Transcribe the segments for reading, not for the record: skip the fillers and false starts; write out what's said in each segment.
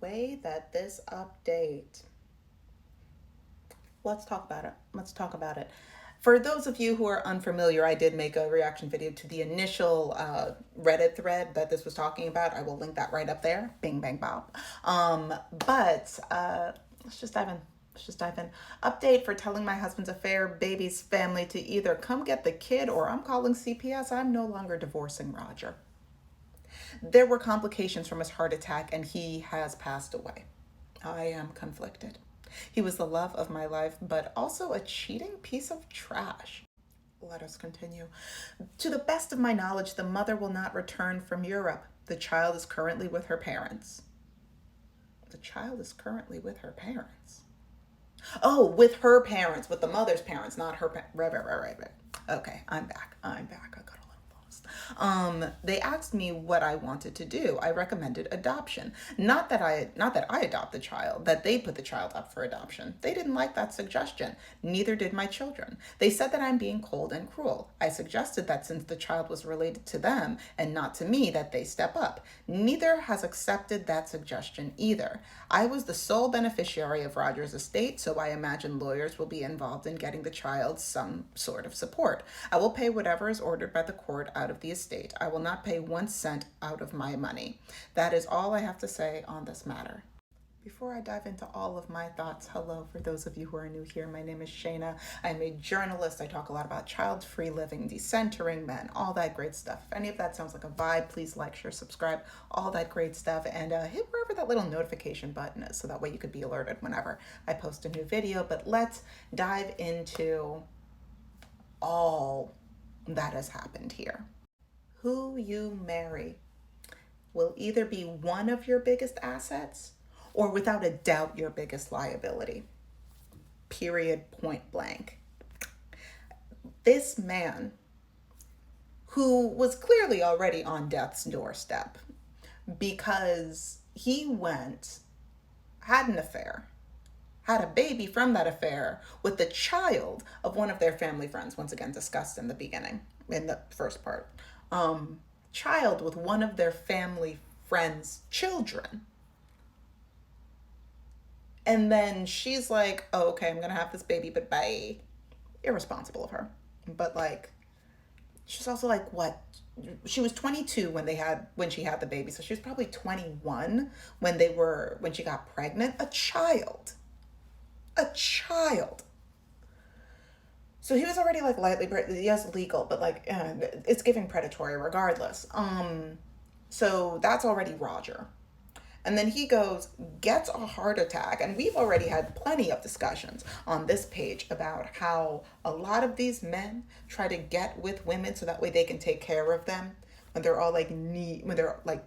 way that this update, let's talk about it. Let's talk about it. For those of you who are unfamiliar, I did make a reaction video to the initial Reddit thread that this was talking about. I will link that right up there. Bing, bang, bob. But let's just dive in. Let's just dive in. Update for telling my husband's affair baby's family to either come get the kid or I'm calling CPS. I'm no longer divorcing Roger. There were complications from his heart attack and he has passed away. I am conflicted. He was the love of my life, but also a cheating piece of trash. Let us continue. To the best of my knowledge, the mother will not return from Europe. The child is currently with her parents. The child is currently with her parents. Oh, with her parents, with the mother's parents, not her parents. Right. Okay, I'm back. I got a little lost. They asked me what I wanted to do. I recommended adoption. Not that I adopt the child, that they put the child up for adoption. They didn't like that suggestion. Neither did my children. They said that I'm being cold and cruel. I suggested that since the child was related to them and not to me, that they step up. Neither has accepted that suggestion either. I was the sole beneficiary of Roger's estate, so I imagine lawyers will be involved in getting the child some sort of support. I will pay whatever is ordered by the court out of the estate. I will not pay 1 cent out of my money. That is all I have to say on this matter. Before I dive into all of my thoughts, hello, for those of you who are new here, my name is Shayna. I'm a journalist. I talk a lot about child-free living, decentering men, all that great stuff. If any of that sounds like a vibe, please like, share, subscribe, all that great stuff, and hit wherever that little notification button is so that way you could be alerted whenever I post a new video. But let's dive into all that has happened here. Who you marry will either be one of your biggest assets or without a doubt your biggest liability. Period, point blank. This man, who was clearly already on death's doorstep because he had an affair, had a baby from that affair with the child of one of their family friends, once again discussed in the beginning, in the first part. Child with one of their family friends' children. And then she's like, oh, okay, I'm gonna have this baby, but bye. Irresponsible of her. But like, she's also like, what? She was 22 when she had the baby. So she was probably 21 when she got pregnant. A child. So he was already like lightly, yes, legal, but like, it's giving predatory regardless. So that's already Roger. And then he gets a heart attack. And we've already had plenty of discussions on this page about how a lot of these men try to get with women so that way they can take care of them when they're all like when they're like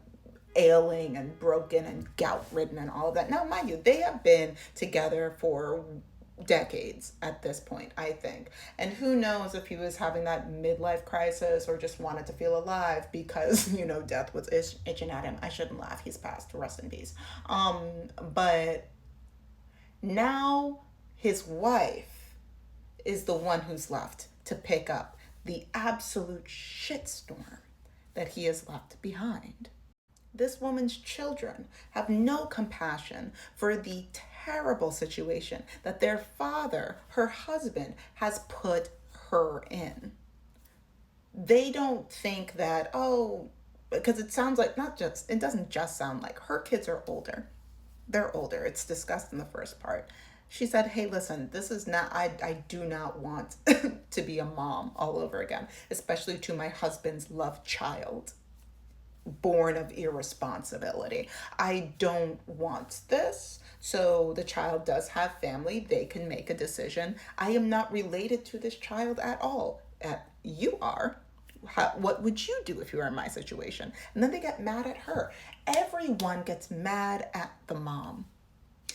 ailing and broken and gout ridden and all of that. Now, mind you, they have been together for decades at this point, I think. And who knows if he was having that midlife crisis or just wanted to feel alive because, death was itching at him. I shouldn't laugh. He's passed. Rest in peace. But now his wife is the one who's left to pick up the absolute shitstorm that he has left behind. This woman's children have no compassion for the terrible situation that their father, her husband, has put her in. They don't think that, because it sounds like it doesn't just sound like her kids are older. They're older. It's discussed in the first part. She said, hey, listen, this is not, I do not want to be a mom all over again, especially to my husband's love child. Born of irresponsibility. I don't want this. So the child does have family. They can make a decision. I am not related to this child at all. You are. What would you do if you were in my situation? And then they get mad at her. Everyone gets mad at the mom.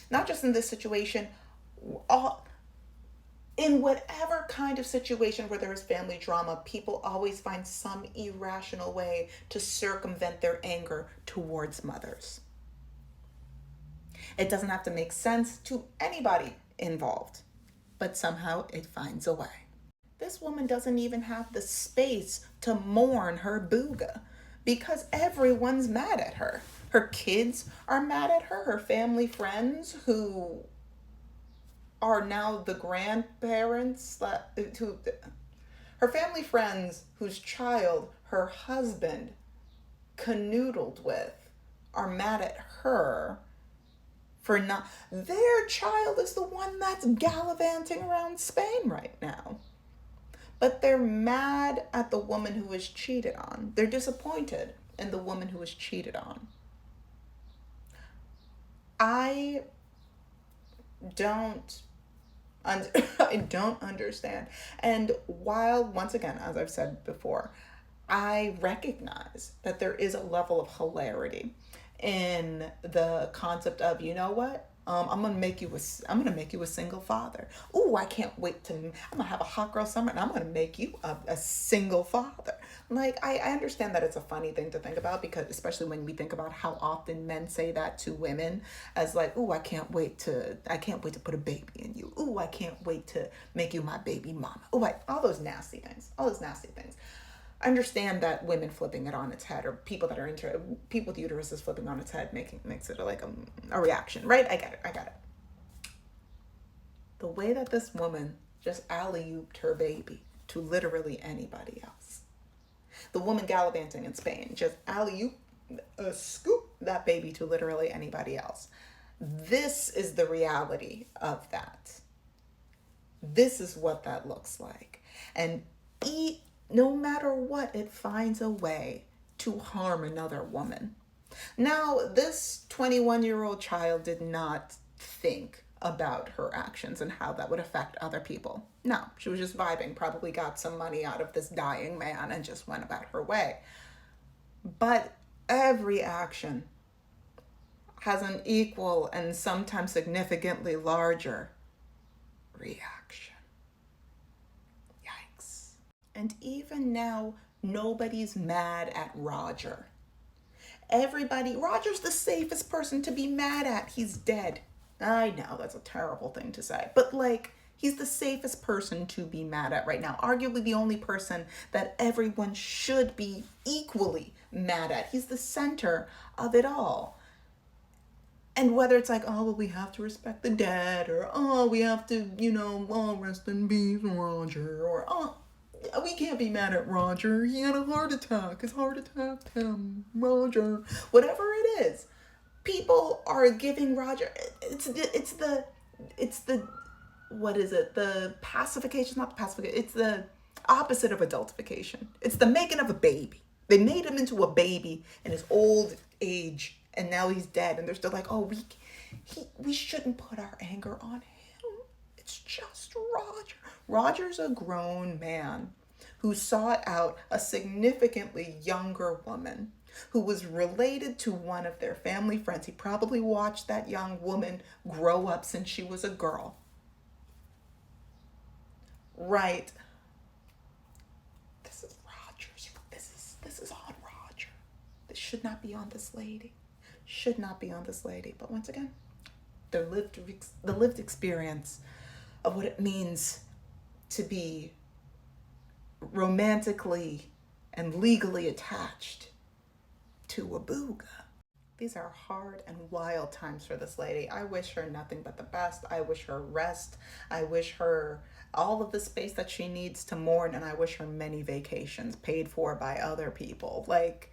Not just in this situation, in whatever kind of situation where there is family drama, people always find some irrational way to circumvent their anger towards mothers. It doesn't have to make sense to anybody involved, but somehow it finds a way. This woman doesn't even have the space to mourn her booga because everyone's mad at her. Her kids are mad at her. Her family friends who are now the grandparents who her family friends whose child her husband canoodled with are mad at her for not, their child is the one that's gallivanting around Spain right now. But they're mad at the woman who was cheated on. They're disappointed in the woman who was cheated on. I don't I don't understand. And while, once again, as I've said before, I recognize that there is a level of hilarity in the concept of, you know what? I'm gonna make you a single father. Ooh, I can't wait to. I'm gonna have a hot girl summer, and I'm gonna make you a single father. Like I understand that it's a funny thing to think about, because especially when we think about how often men say that to women, as like, ooh, I can't wait to put a baby in you. Ooh, I can't wait to make you my baby mama. Ooh, all those nasty things. All those nasty things. I understand that women flipping it on its head, or people that are into it, people with uteruses flipping on its head, makes it like a reaction, right? I get it. The way that this woman just alley-ooped her baby to literally anybody else. The woman gallivanting in Spain just alley-oop, scoop that baby to literally anybody else. This is the reality of that. This is what that looks like. And no matter what, it finds a way to harm another woman. Now, this 21-year-old child did not think about her actions and how that would affect other people. No, she was just vibing, probably got some money out of this dying man and just went about her way. But every action has an equal and sometimes significantly larger reaction. And even now, nobody's mad at Roger. Roger's the safest person to be mad at. He's dead. I know that's a terrible thing to say, but like, he's the safest person to be mad at right now. Arguably the only person that everyone should be equally mad at. He's the center of it all. And whether it's like, oh, well, we have to respect the dead, or, oh, we have to, oh, rest in peace, Roger, or, oh, we can't be mad at Roger. He had a heart attack. His heart attacked him. Roger. Whatever it is, people are giving Roger. It's the what is it? The pacification, not the pacification. It's the opposite of adultification. It's the making of a baby. They made him into a baby in his old age, and now he's dead. And they're still like, oh, we shouldn't put our anger on him. It's just Roger. Roger's a grown man who sought out a significantly younger woman who was related to one of their family friends. He probably watched that young woman grow up since she was a girl. Right. This is Roger's. This is on Roger. This should not be on this lady. Should not be on this lady. But once again, the lived experience of what it means to be romantically and legally attached to a booga. These are hard and wild times for this lady. I wish her nothing but the best. I wish her rest. I wish her all of the space that she needs to mourn, and I wish her many vacations paid for by other people. Like,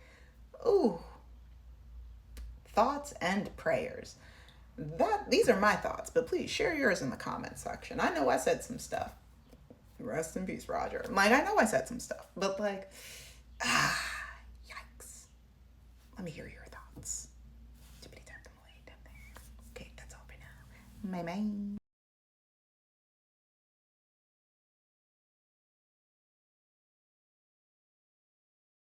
ooh. Thoughts and prayers. These are my thoughts, but please share yours in the comment section. I know I said some stuff. Rest in peace, Roger. Like, I know I said some stuff, but like, yikes. Let me hear your thoughts. Okay, that's all for now. Bye-bye.